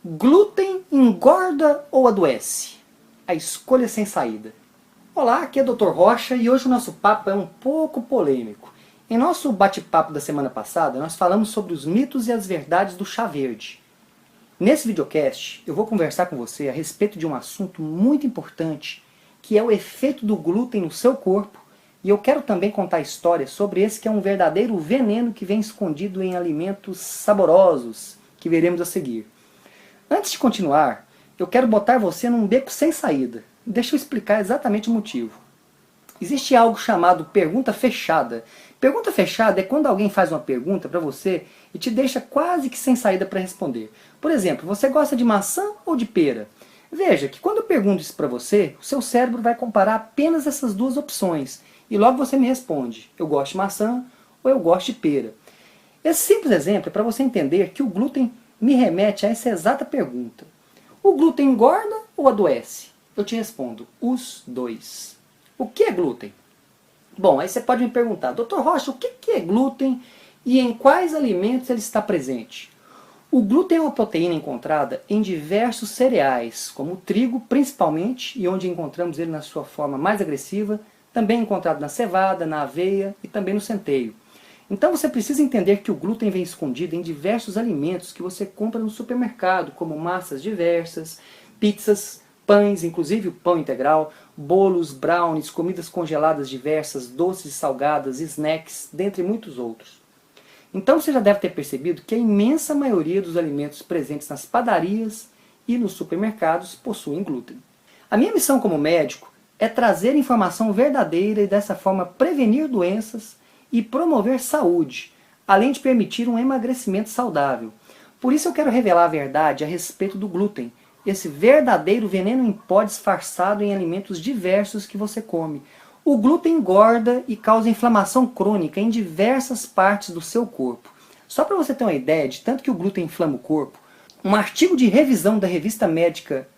Glúten engorda ou adoece? A escolha sem saída. Olá, aqui é o Dr. Rocha e hoje o nosso papo é um pouco polêmico. Em nosso bate-papo da semana passada, nós falamos sobre os mitos e as verdades do chá verde. Nesse videocast, eu vou conversar com você a respeito de um assunto muito importante, que é o efeito do glúten no seu corpo, e eu quero também contar histórias sobre esse que é um verdadeiro veneno que vem escondido em alimentos saborosos, que veremos a seguir. Antes de continuar, eu quero botar você num beco sem saída. Deixa eu explicar exatamente o motivo. Existe algo chamado pergunta fechada. Pergunta fechada é quando alguém faz uma pergunta para você e te deixa quase que sem saída para responder. Por exemplo, você gosta de maçã ou de pera? Veja que quando eu pergunto isso para você, o seu cérebro vai comparar apenas essas duas opções. E logo você me responde, eu gosto de maçã ou eu gosto de pera. Esse simples exemplo é para você entender que o glúten me remete a essa exata pergunta. O glúten engorda ou adoece? Eu te respondo, os dois. O que é glúten? Bom, aí você pode me perguntar, Dr. Rocha, o que é glúten e em quais alimentos ele está presente? O glúten é uma proteína encontrada em diversos cereais, como o trigo principalmente, e onde encontramos ele na sua forma mais agressiva, também encontrado na cevada, na aveia e também no centeio. Então você precisa entender que o glúten vem escondido em diversos alimentos que você compra no supermercado, como massas diversas, pizzas, pães, inclusive o pão integral, bolos, brownies, comidas congeladas diversas, doces e salgadas, snacks, dentre muitos outros. Então você já deve ter percebido que a imensa maioria dos alimentos presentes nas padarias e nos supermercados possuem glúten. A minha missão como médico é trazer informação verdadeira e dessa forma prevenir doenças e promover saúde, além de permitir um emagrecimento saudável. Por isso eu quero revelar a verdade a respeito do glúten, esse verdadeiro veneno em pó disfarçado em alimentos diversos que você come. O glúten engorda e causa inflamação crônica em diversas partes do seu corpo. Só para você ter uma ideia de tanto que o glúten inflama o corpo, um artigo de revisão da revista médica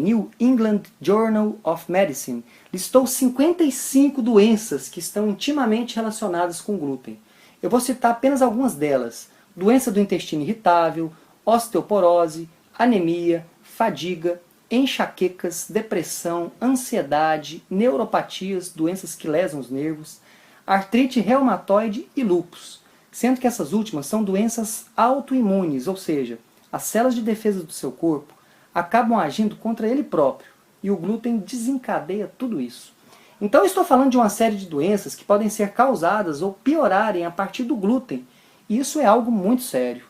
New England Journal of Medicine listou 55 doenças que estão intimamente relacionadas com glúten. Eu vou citar apenas algumas delas. Doença do intestino irritável, osteoporose, anemia, fadiga, enxaquecas, depressão, ansiedade, neuropatias, doenças que lesam os nervos, artrite reumatoide e lúpus, sendo que essas últimas são doenças autoimunes, ou seja, as células de defesa do seu corpo acabam agindo contra ele próprio, e o glúten desencadeia tudo isso. Então eu estou falando de uma série de doenças que podem ser causadas ou piorarem a partir do glúten, e isso é algo muito sério.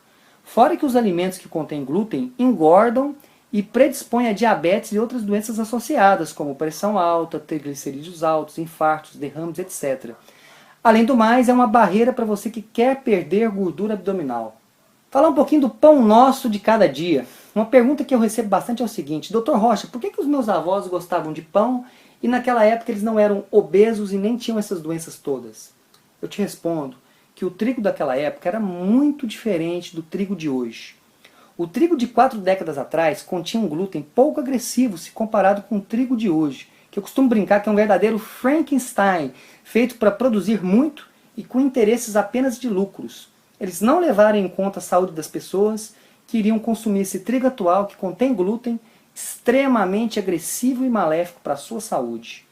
Fora que os alimentos que contêm glúten engordam e predispõem a diabetes e outras doenças associadas, como pressão alta, triglicerídeos altos, infartos, derrames, etc. Além do mais, é uma barreira para você que quer perder gordura abdominal. Falar um pouquinho do pão nosso de cada dia. Uma pergunta que eu recebo bastante é o seguinte, Dr. Rocha, por que os meus avós gostavam de pão e naquela época eles não eram obesos e nem tinham essas doenças todas? Eu te respondo que o trigo daquela época era muito diferente do trigo de hoje. O trigo de 4 décadas atrás continha um glúten pouco agressivo se comparado com o trigo de hoje, que eu costumo brincar que é um verdadeiro Frankenstein, feito para produzir muito e com interesses apenas de lucros. Eles não levaram em conta a saúde das pessoas que iriam consumir esse trigo atual que contém glúten extremamente agressivo e maléfico para a sua saúde.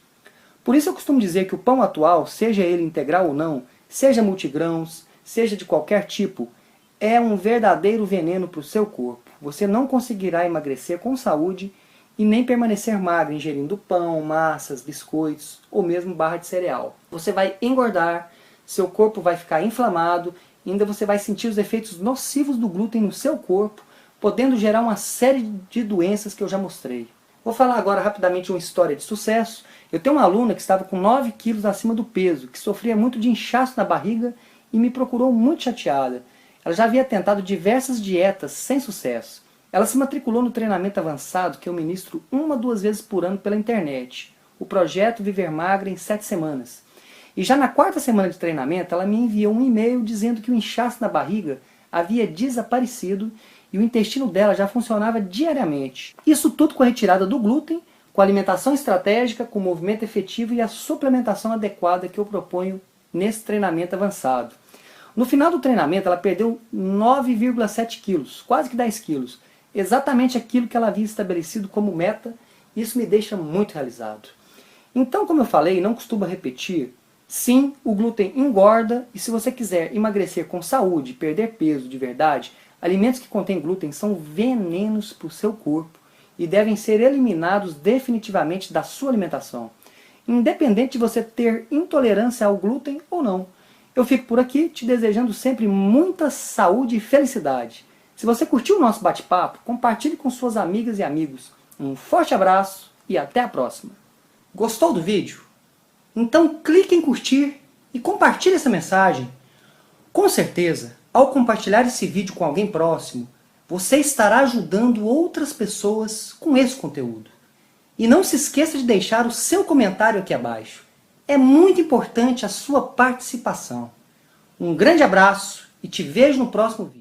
Por isso eu costumo dizer que o pão atual, seja ele integral ou não, seja multigrãos, seja de qualquer tipo, é um verdadeiro veneno para o seu corpo. Você não conseguirá emagrecer com saúde e nem permanecer magro ingerindo pão, massas, biscoitos ou mesmo barra de cereal. Você vai engordar, seu corpo vai ficar inflamado e ainda você vai sentir os efeitos nocivos do glúten no seu corpo, podendo gerar uma série de doenças que eu já mostrei. Vou falar agora rapidamente uma história de sucesso. Eu tenho uma aluna que estava com 9 quilos acima do peso, que sofria muito de inchaço na barriga e me procurou muito chateada. Ela já havia tentado diversas dietas sem sucesso. Ela se matriculou no treinamento avançado que eu ministro 1 a 2 vezes por ano pela internet, o projeto Viver Magra em 7 semanas. E já na 4ª semana de treinamento, ela me enviou um e-mail dizendo que o inchaço na barriga havia desaparecido e o intestino dela já funcionava diariamente. Isso tudo com a retirada do glúten, com a alimentação estratégica, com o movimento efetivo e a suplementação adequada que eu proponho nesse treinamento avançado. No final do treinamento, ela perdeu 9,7 quilos, quase que 10 quilos. exatamente aquilo que ela havia estabelecido como meta, e isso me deixa muito realizado. Então, como eu falei, não costumo repetir, sim, o glúten engorda, e se você quiser emagrecer com saúde, perder peso de verdade, alimentos que contêm glúten são venenos para o seu corpo e devem ser eliminados definitivamente da sua alimentação, independente de você ter intolerância ao glúten ou não. Eu fico por aqui te desejando sempre muita saúde e felicidade. Se você curtiu o nosso bate-papo, compartilhe com suas amigas e amigos. Um forte abraço e até a próxima. Gostou do vídeo? Então clique em curtir e compartilhe essa mensagem. Com certeza, ao compartilhar esse vídeo com alguém próximo, você estará ajudando outras pessoas com esse conteúdo. E não se esqueça de deixar o seu comentário aqui abaixo. É muito importante a sua participação. Um grande abraço e te vejo no próximo vídeo.